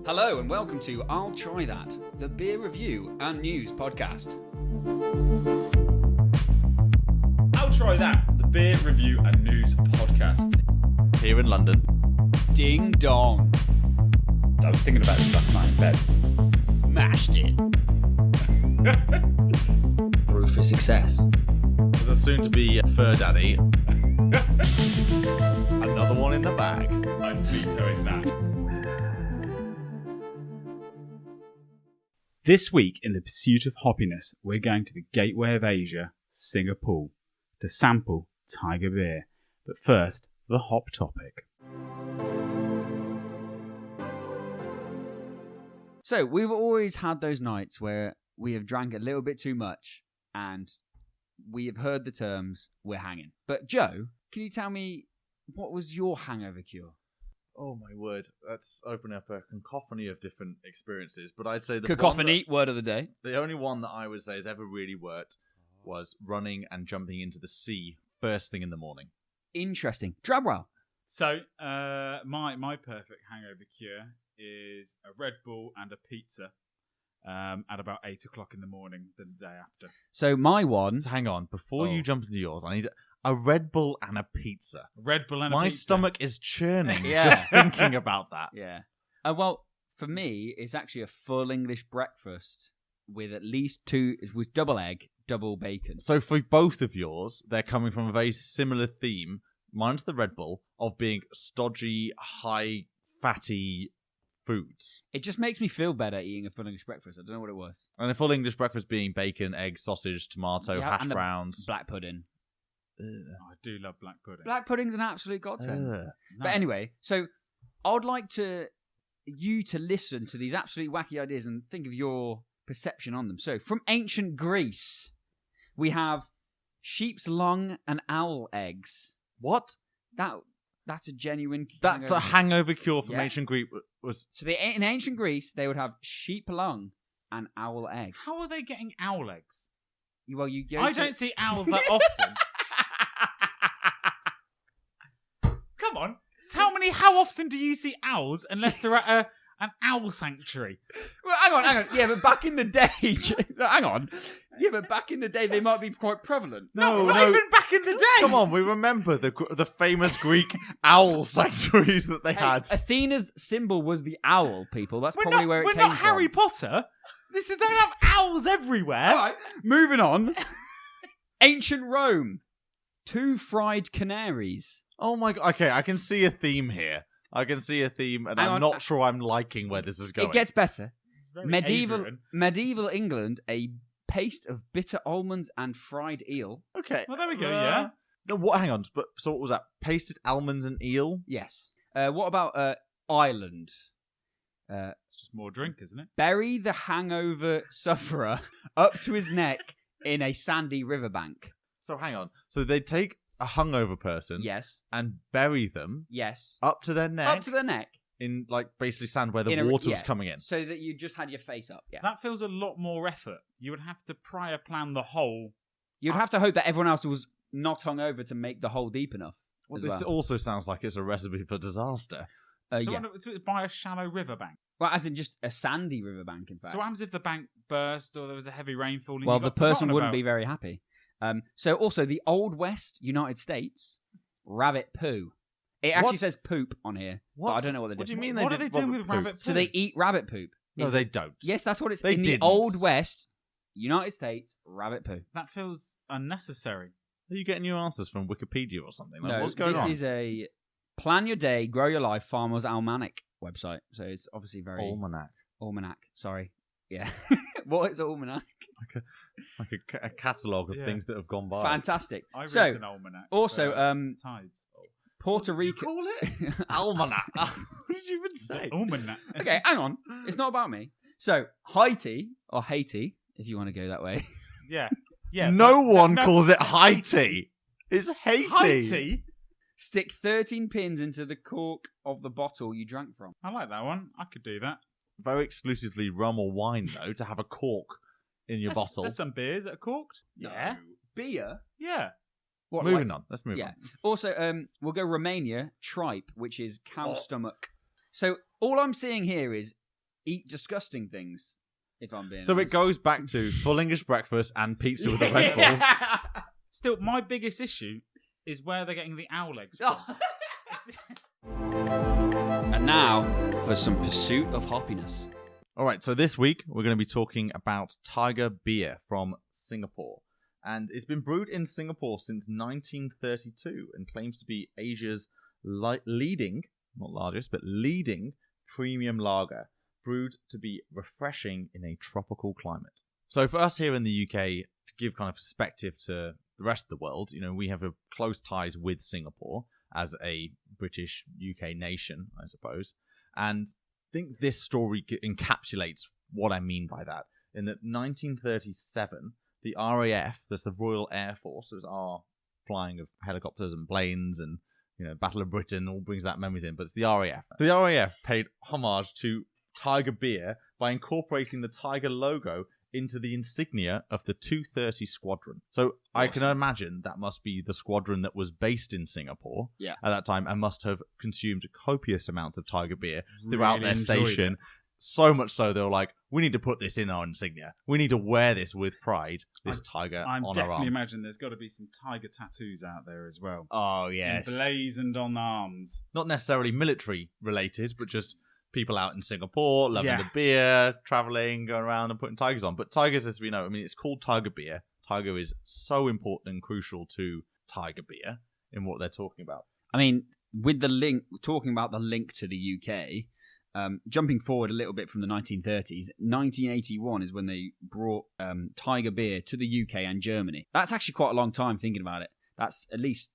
Hello and welcome to I'll Try That, the beer review and news podcast. I'll Try That, the beer review and news podcast. Here in London. Ding dong. I was thinking about this last night in bed. Smashed it. Proof for success. As a soon-to-be fur daddy. Another one in the bag. I'm vetoing that. This week in the Pursuit of Hoppiness, we're going to the gateway of Asia, Singapore, to sample tiger beer. But first, the hop topic. So, we've always had those nights where we have drank a little bit too much and we have heard the terms, we're hanging. But Joe, can you tell me, what was your hangover cure? Oh my word, that's opening up a cacophony of different experiences. But I'd say Cacophony, word of the day. The only one that I would say has ever really worked was running and jumping into the sea first thing in the morning. Interesting. Drabwell. So, my perfect hangover cure is a Red Bull and a pizza at about 8 o'clock in the morning the day after. So my one... So hang on, before you jump into yours, I need a Red Bull and a pizza. Red Bull and a pizza. My stomach is churning just thinking about that. Yeah. Well, for me, it's actually a full English breakfast with at least with double egg, double bacon. So for both of yours, they're coming from a very similar theme. Mine's the Red Bull of being stodgy, high, fatty foods. It just makes me feel better eating a full English breakfast. I don't know what it was. And a full English breakfast being bacon, egg, sausage, tomato, hash and browns. Black pudding. I do love black pudding. Black pudding's an absolute godsend. But anyway, so I'd like you to listen to these absolutely wacky ideas and think of your perception on them. So, from ancient Greece, we have sheep's lung and owl eggs. What? That's a genuine... That's a hangover cure from ancient Greece. So in ancient Greece, they would have sheep lung and owl egg. How are they getting owl eggs? Well, I don't see owls that often. Come on, how often do you see owls unless they're at an owl sanctuary? Well, hang on. Yeah, but back in the day... hang on. Yeah, but back in the day, they might be quite prevalent. No, even back in the day. Come on, we remember the famous Greek owl sanctuaries that they had. Athena's symbol was the owl, people. That's probably where it came from. We're not Harry Potter. They don't have owls everywhere. All right, moving on. Ancient Rome. 2 fried canaries. Oh my god. Okay, I can see a theme here. And I'm not sure I'm liking where this is going. It gets better. Medieval Medieval England, a paste of bitter almonds and fried eel. Okay. Well, there we go, yeah. Hang on. So what was that? Pasted almonds and eel? Yes. What about Ireland? It's just more drink, isn't it? Bury the hangover sufferer up to his neck in a sandy riverbank. So hang on. So they take a hungover person, yes, and bury them, yes, up to their neck, in like basically sand where the water was coming in, so that you just had your face up. Yeah, that feels a lot more effort. You would have to prior plan the hole. You'd have to hope that everyone else was not hungover to make the hole deep enough. Well, this also sounds like it's a recipe for disaster. So by a shallow riverbank. Well, as in just a sandy riverbank, in fact. So what happens if the bank burst or there was a heavy rainfall? Well, the person wouldn't be very happy. So also the Old West, United States, rabbit poo. It actually says poop on here, but I don't know what they're doing. What do you mean what are they doing with rabbit poop? So they eat rabbit poop. No, they don't. Yes, that's what it's in the Old West, United States, rabbit poo. That feels unnecessary. Are you getting your answers from Wikipedia or something? No, what's going on? This is a Plan Your Day, Grow Your Life Farmer's Almanac website. So it's obviously very... Almanac, sorry. Yeah. What is almanac? Like a catalogue of things that have gone by. Fantastic. I read an almanac. Also, tides. Puerto Rico. Call it almanac. What did you even say? Almanac. Okay, hang on. It's not about me. So Haiti or Haiti, if you want to go that way. Yeah. No one calls it Haiti. It's Haiti. Haiti. Stick 13 pins into the cork of the bottle you drank from. I like that one. I could do that. Very exclusively rum or wine, though, to have a cork in your bottle. There's some beers that are corked. Yeah. Beer? Yeah. What, moving on. Let's move on. Also, we'll go Romania, tripe, which is cow stomach. So all I'm seeing here is eat disgusting things. If I'm being So honest. it goes back to full English breakfast and pizza with a Red Bull. Still, my biggest issue is where they're getting the owl eggs from. And now for some Pursuit of Hoppiness. All right, so this week we're going to be talking about Tiger beer from Singapore. And it's been brewed in Singapore since 1932 and claims to be Asia's leading, not largest, but leading premium lager, brewed to be refreshing in a tropical climate. So for us here in the UK, to give kind of perspective to the rest of the world, we have a close ties with Singapore as a British UK nation, I suppose. And I think this story encapsulates what I mean by that. In that 1937, the RAF, that's the Royal Air Force, was our flying of helicopters and planes and Battle of Britain, all brings that memories in, but it's the RAF. The RAF paid homage to Tiger beer by incorporating the Tiger logo into the insignia of the 230 Squadron. So awesome. I can imagine that must be the squadron that was based in Singapore at that time and must have consumed copious amounts of Tiger beer throughout their station. It. So much so they were like, we need to put this in our insignia. We need to wear this with pride, this tiger on our arm. I'm definitely imagining there's got to be some tiger tattoos out there as well. Oh, yes. Emblazoned on arms. Not necessarily military related, but just people out in Singapore, loving the beer, travelling, going around and putting tigers on. But tigers, as we know, it's called Tiger beer. Tiger is so important and crucial to Tiger beer in what they're talking about. With the link, talking about the link to the UK, jumping forward a little bit from the 1930s, 1981 is when they brought Tiger beer to the UK and Germany. That's actually quite a long time thinking about it. That's at least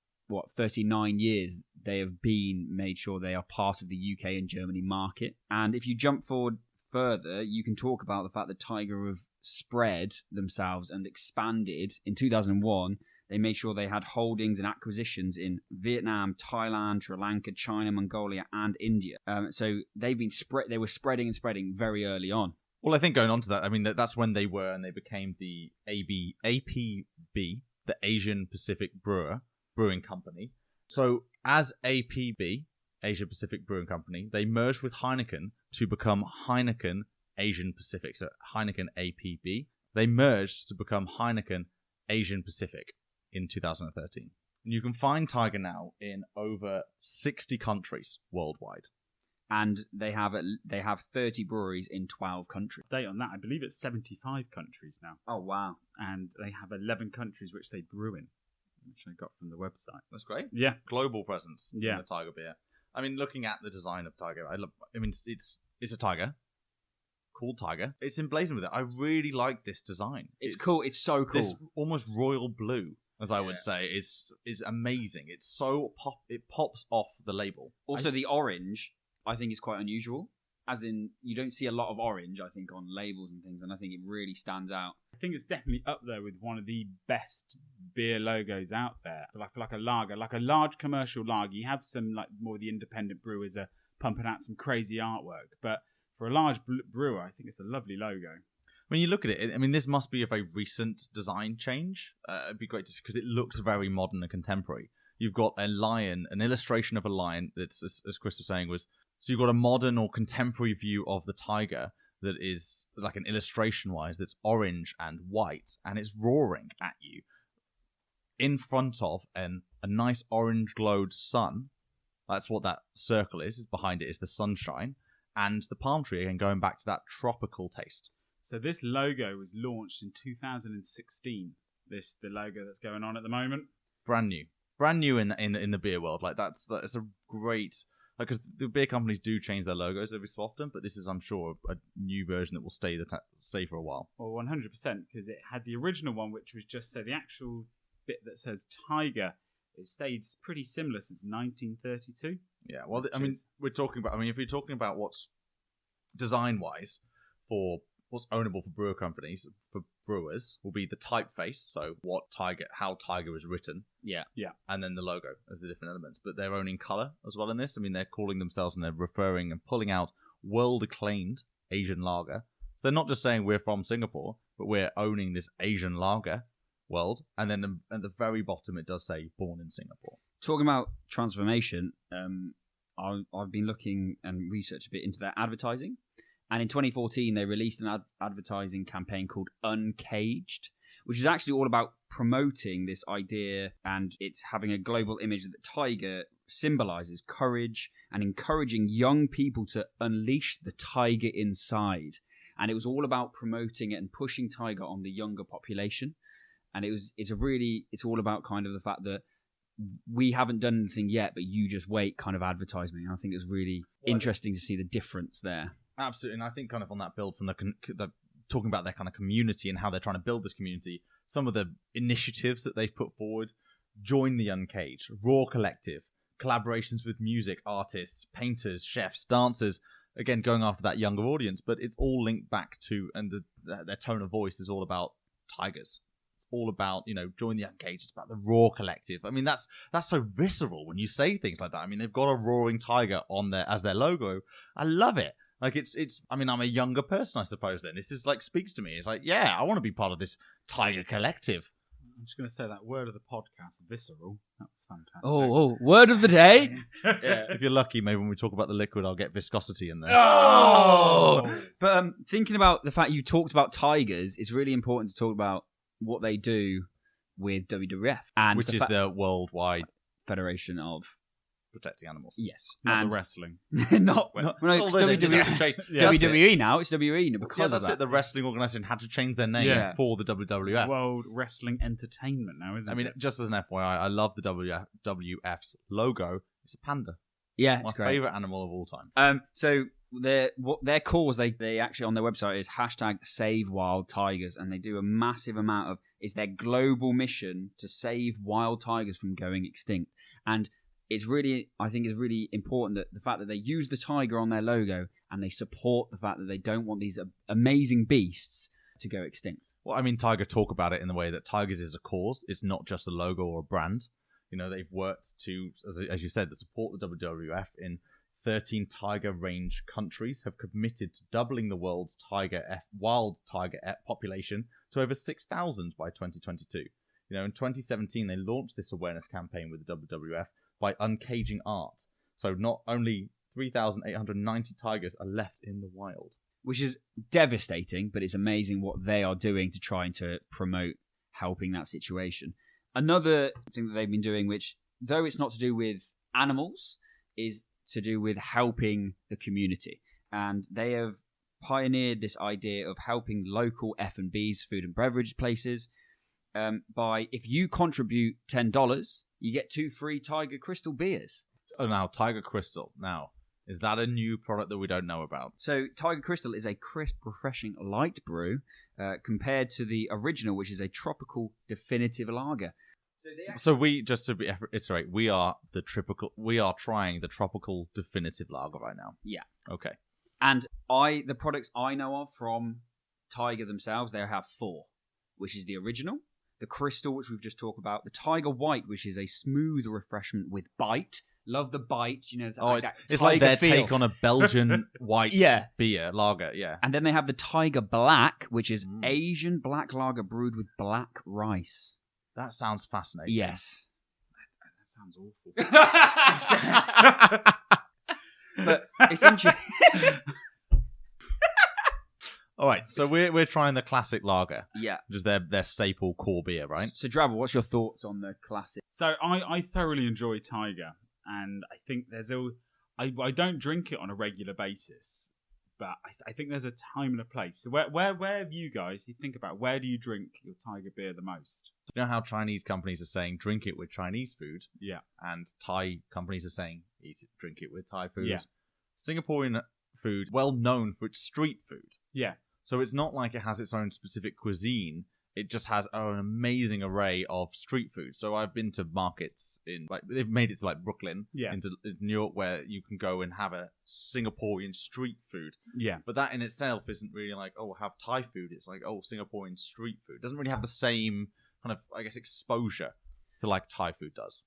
39 years they have made sure they are part of the UK and Germany market. And if you jump forward further, you can talk about the fact that Tiger have spread themselves and expanded. In 2001, they made sure they had holdings and acquisitions in Vietnam, Thailand, Sri Lanka, China, Mongolia, and India. So they were spreading and spreading very early on. Well, I think going on to that, that's when they became the APB, the Asian Pacific Brewing Company. So as APB, Asia Pacific Brewing Company, they merged with Heineken to become Heineken Asian Pacific. So Heineken APB. They merged to become Heineken Asian Pacific in 2013. And you can find Tiger now in over 60 countries worldwide. And they have 30 breweries in 12 countries. Date on that, I believe it's 75 countries now. Oh, wow. And they have 11 countries which they brew in, which I got from the website. That's great. Yeah. Global presence in the Tiger beer. Looking at the design of Tiger, it's a tiger. Cool tiger. It's emblazoned with it. I really like this design. It's cool. It's so cool. This almost royal blue, as I would say, is amazing. It's so it pops off the label. Also, the orange, I think, is quite unusual. As in, you don't see a lot of orange, I think, on labels and things, and I think it really stands out. I think it's definitely up there with one of the best beer logos out there. Like a lager, like a large commercial lager. You have some more of the independent brewers are pumping out some crazy artwork, but for a large brewer, I think it's a lovely logo. When you look at it, this must be a very recent design change. It'd be great to see because it looks very modern and contemporary. You've got a lion, an illustration of a lion that's, as Chris was saying, so you've got a modern or contemporary view of the tiger that is like an illustration-wise that's orange and white, and it's roaring at you in front of a nice orange-glowed sun. That's what that circle is. Behind it is the sunshine. And the palm tree, again, going back to that tropical taste. So this logo was launched in 2016. The logo that's going on at the moment. Brand new in the beer world. That's a great, because the beer companies do change their logos every so often, but this is, I'm sure, a new version that will stay for a while. Well, 100%, because it had the original one, which was just the actual bit that says Tiger. It stayed pretty similar since 1932. Yeah, well, we're talking about. If you're talking about what's design-wise for what's ownable for brewer companies, for brewers, will be the typeface. So how Tiger was written. Yeah. And then the logo as the different elements. But they're owning color as well in this. They're calling themselves and they're referring and pulling out world-acclaimed Asian lager. So they're not just saying we're from Singapore, but we're owning this Asian lager world. And then at the very bottom, it does say born in Singapore. Talking about transformation, I've been looking and researched a bit into their advertising, And in 2014, they released an advertising campaign called Uncaged, which is actually all about promoting this idea, and it's having a global image that the tiger symbolizes courage and encouraging young people to unleash the tiger inside. And it was all about promoting it and pushing tiger on the younger population. And it's all about kind of the fact that we haven't done anything yet, but you just wait kind of advertisement. And I think it was really interesting to see the difference there. Absolutely, and I think kind of on that build from the talking about their kind of community and how they're trying to build this community, some of the initiatives that they've put forward: Join the Uncaged, Raw Collective, collaborations with music artists, painters, chefs, dancers. Again, going after that younger audience, but it's all linked back to, and their tone of voice is all about tigers. It's all about, join the Uncaged. It's about the Raw Collective. I mean, that's so visceral when you say things like that. I mean, they've got a roaring tiger on there as their logo. I love it. Like it's. I mean, I'm a younger person, I suppose. Then this is like speaks to me. It's like, yeah, I want to be part of this tiger collective. I'm just going to say that word of the podcast, visceral. That was fantastic. Oh, word of the day. Yeah. If you're lucky, maybe when we talk about the liquid, I'll get viscosity in there. Oh! But thinking about the fact you talked about tigers, it's really important to talk about what they do with WWF, and which is the worldwide federation of protecting animals. Yes, not the wrestling. It's WWE now. It's WWE because that's it. The wrestling organization had to change their name for the WWF. World Wrestling Entertainment now, isn't it? I mean, just as an FYI, I love the WWF's logo. It's a panda. Yeah, my favorite animal of all time. So their cause they actually on their website is #SaveWildTigers, and they do a massive amount of. It's their global mission to save wild tigers from going extinct, and I think it's really important that the fact that they use the tiger on their logo and they support the fact that they don't want these amazing beasts to go extinct. Well, I mean, Tiger talk about it in the way that Tigers is a cause. It's not just a logo or a brand. They've worked to, as you said, to support the WWF in 13 tiger range countries, have committed to doubling the world's wild tiger population to over 6,000 by 2022. In 2017, they launched this awareness campaign with the WWF by uncaging art. So not only 3,890 tigers are left in the wild. Which is devastating, but it's amazing what they are doing to try and to promote helping that situation. Another thing that they've been doing, which, though it's not to do with animals, is to do with helping the community. And they have pioneered this idea of helping local F&Bs, food and beverage places, by, if you contribute $10, you get 2 free Tiger Crystal beers. Oh, now, Tiger Crystal. Now, is that a new product that we don't know about? So, Tiger Crystal is a crisp, refreshing light brew compared to the original, which is a tropical definitive lager. So we, just to reiterate, we are trying the tropical definitive lager right now. Yeah. Okay. And the products I know of from Tiger themselves, they have 4, which is the original, the Crystal, which we've just talked about, the Tiger White, which is a smooth refreshment with bite. Love the bite, it's like their take on a Belgian white beer lager, yeah. And then they have the Tiger Black, which is Asian black lager brewed with black rice. That sounds fascinating. Yes. That sounds awful. But it's interesting. All right, so we're trying the classic lager. Yeah. Which is their staple core beer, right? So, Drabble, what's your thoughts on the classic? So, I thoroughly enjoy Tiger, and I think I don't drink it on a regular basis, but I think there's a time and a place. So, where have you guys, you think about, where do you drink your Tiger beer the most? You know how Chinese companies are saying, drink it with Chinese food? Yeah. And Thai companies are saying, drink it with Thai food. Yeah. Singaporean food, well known for its street food. Yeah. So it's not like it has its own specific cuisine. It just has an amazing array of street food. So I've been to markets they've made it to Brooklyn, into New York, where you can go and have a Singaporean street food. Yeah. But that in itself isn't really have Thai food. It's Singaporean street food. It doesn't really have the same kind of, exposure to Thai food does.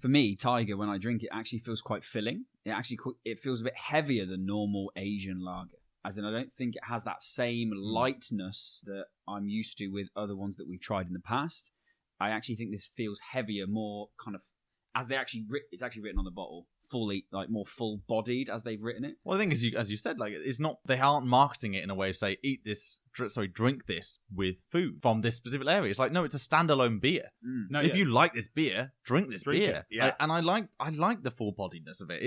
For me, Tiger, when I drink it, actually feels quite filling. It feels a bit heavier than normal Asian lager. As in, I don't think it has that same lightness that I'm used to with other ones that we've tried in the past. I actually think this feels heavier, more kind of, it's actually written on the bottle, fully, like more full-bodied as they've written it. Well, the thing is, as you said, like it's not. They aren't marketing it in a way of say, drink this with food from this specific area. It's like, no, it's a standalone beer. No, if you like this beer, drink this beer. it, yeah. And I like the full bodiness of it.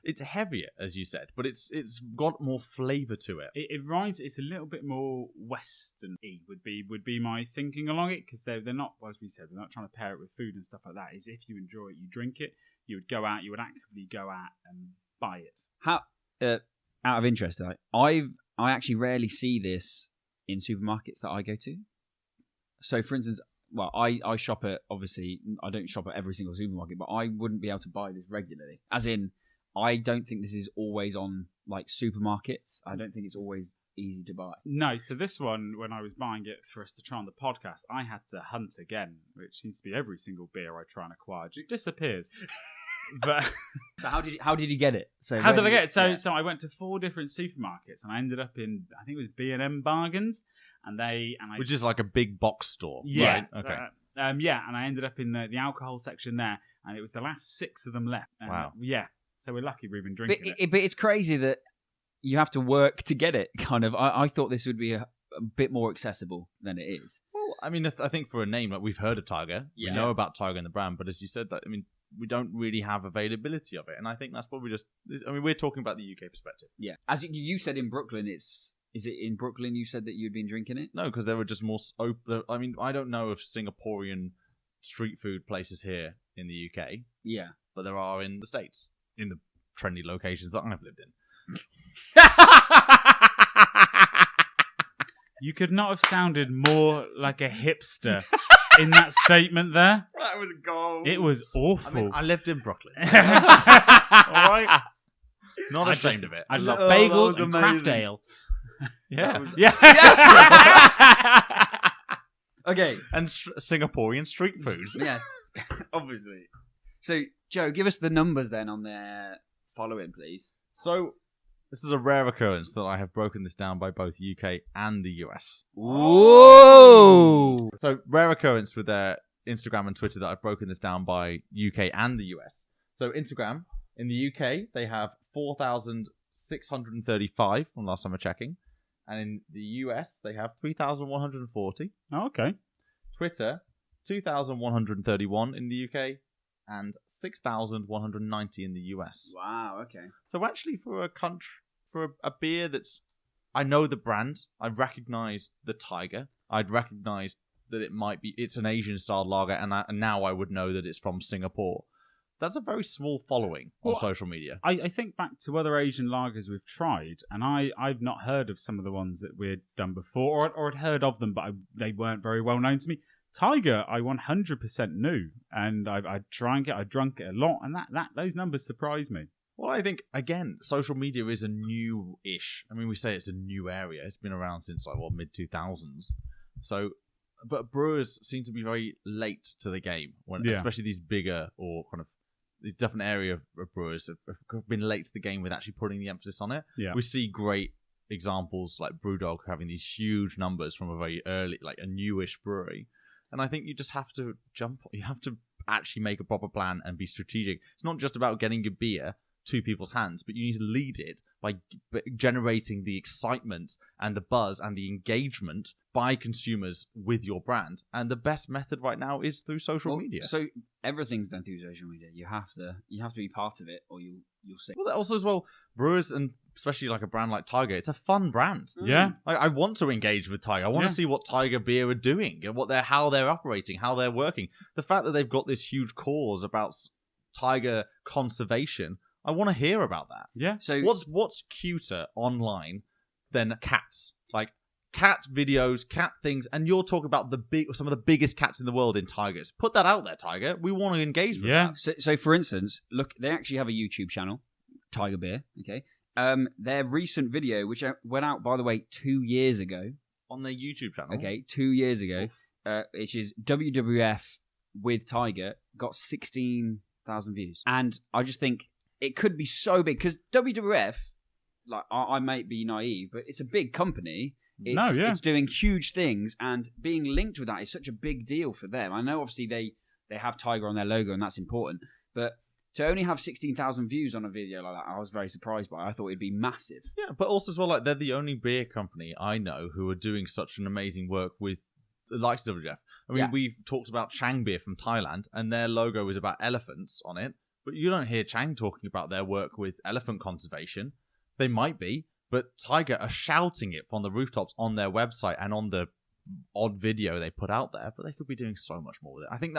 It's heavier, as you said, but it's got more flavour to it. It rises. It's a little bit more Western-y would be my thinking along it, because they're not, as we said, they're not trying to pair it with food and stuff like that. Is if you enjoy it, you drink it. You would go out. You would actively go out and buy it. How out of interest, I actually rarely see this in supermarkets that I go to. So, for instance, well, I shop at, obviously, I don't shop at every single supermarket, but I wouldn't be able to buy this regularly. As in, I don't think this is always on like supermarkets. I don't think it's always easy to buy. No, so this one, when I was buying it for us to try on the podcast, I had to hunt again, which seems to be every single beer I try and acquire just disappears. But so how did you get it? So how did I get it? So I went to 4 different supermarkets and I ended up in, I think it was B&M Bargains, which is like a big box store. Yeah. Right? Okay. And I ended up in the alcohol section there, and it was the last 6 of them left. And, wow. Yeah. So we're lucky we've been drinking it. But it's crazy that you have to work to get it. Kind of. I thought this would be a bit more accessible than it is. Well, I mean, I think for a name, like we've heard of Tiger, yeah. We know about Tiger and the brand, but as you said, that I mean, we don't really have availability of it, and I think that's probably just. I mean, we're talking about the UK perspective. Yeah, as you said in Brooklyn, is it in Brooklyn? You said that you'd been drinking it. No, because there were just more open. I mean, I don't know of Singaporean street food places here in the UK. Yeah, but there are in the States, in the trendy locations that I've lived in. You could not have sounded more like a hipster in that statement there. That was gold. It was awful. I mean, I lived in Brooklyn. All right. Not ashamed of it. I love bagels and craft ale. Yeah. Okay. And Singaporean street foods. Yes, obviously. So, Joe, give us the numbers then on their following, please. So, this is a rare occurrence that I have broken this down by both UK and the US. Whoa! So, rare occurrence with their Instagram and Twitter that I've broken this down by UK and the US. So, Instagram, in the UK, they have 4,635 from last time I'm checking. And in the US, they have 3,140. Oh, okay. Twitter, 2,131 in the UK. And 6,190 in the US. Wow, okay. So actually for a beer that's... I know the brand. I recognise the Tiger. I'd recognise that it's an Asian-style lager, and now I would know that it's from Singapore. That's a very small following on social media. I think back to other Asian lagers we've tried, and I've not heard of some of the ones that we'd done before, or I'd heard of them, but they weren't very well known to me. Tiger, I 100% knew, and I drunk it a lot, and those numbers surprised me. Well, I think, again, social media is a new-ish. I mean, we say it's a new area. It's been around since, mid-2000s. So, but brewers seem to be very late to the game, especially these bigger or kind of these different area of brewers have been late to the game with actually putting the emphasis on it. Yeah. We see great examples like Brewdog having these huge numbers from a very early, like a newish brewery. And I think you just have to you have to actually make a proper plan and be strategic. It's not just about getting your beer to people's hands, but you need to lead it by generating the excitement and the buzz and the engagement by consumers with your brand. And the best method right now is through social media. So everything's done through social media. You have to be part of it, or you'll see. Well, also as well, brewers and especially like a brand like Tiger, it's a fun brand. Yeah, I want to engage with Tiger. I want to see what Tiger Beer are doing and how they're operating, how they're working. The fact that they've got this huge cause about Tiger conservation, I want to hear about that. Yeah. So what's cuter online than cats? Like cat videos, cat things, and you're talking about some of the biggest cats in the world in tigers. Put that out there, Tiger. We want to engage with that. So for instance, look, they actually have a YouTube channel, Tiger Beer. Okay. Their recent video, which went out, by the way, 2 years ago. On their YouTube channel? Okay, 2 years ago, which is WWF with Tiger, got 16,000 views. And I just think it could be so big, because WWF, like, I might be naive, but it's a big company. It's doing huge things, and being linked with that is such a big deal for them. I know, obviously, they have Tiger on their logo, and that's important, but to only have 16,000 views on a video like that, I was very surprised by. I thought it'd be massive. Yeah, but also as well, like, they're the only beer company I know who are doing such an amazing work with the likes of WWF. I mean, we've talked about Chang Beer from Thailand, and their logo is about elephants on it, but you don't hear Chang talking about their work with elephant conservation. They might be, but Tiger are shouting it from the rooftops on their website and on the odd video they put out there, but they could be doing so much more with it. I think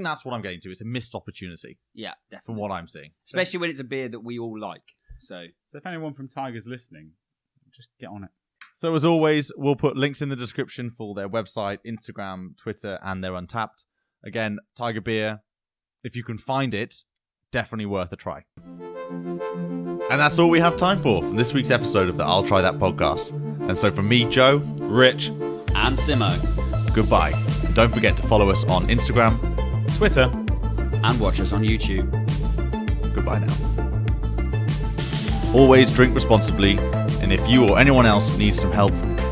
that's what I'm getting to. It's a missed opportunity. Yeah, definitely. From what I'm seeing. Especially when it's a beer that we all like. So if anyone from Tiger's listening, just get on it. So as always, we'll put links in the description for their website, Instagram, Twitter, and their Untapped. Again, Tiger Beer, if you can find it, definitely worth a try. And that's all we have time for this week's episode of the I'll Try That podcast. And so from me, Joe, Rich, and Simmo, goodbye. And don't forget to follow us on Instagram, Twitter, and watch us on YouTube. Goodbye now. Always drink responsibly, and if you or anyone else needs some help,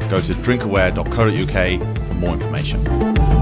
go to drinkaware.co.uk for more information.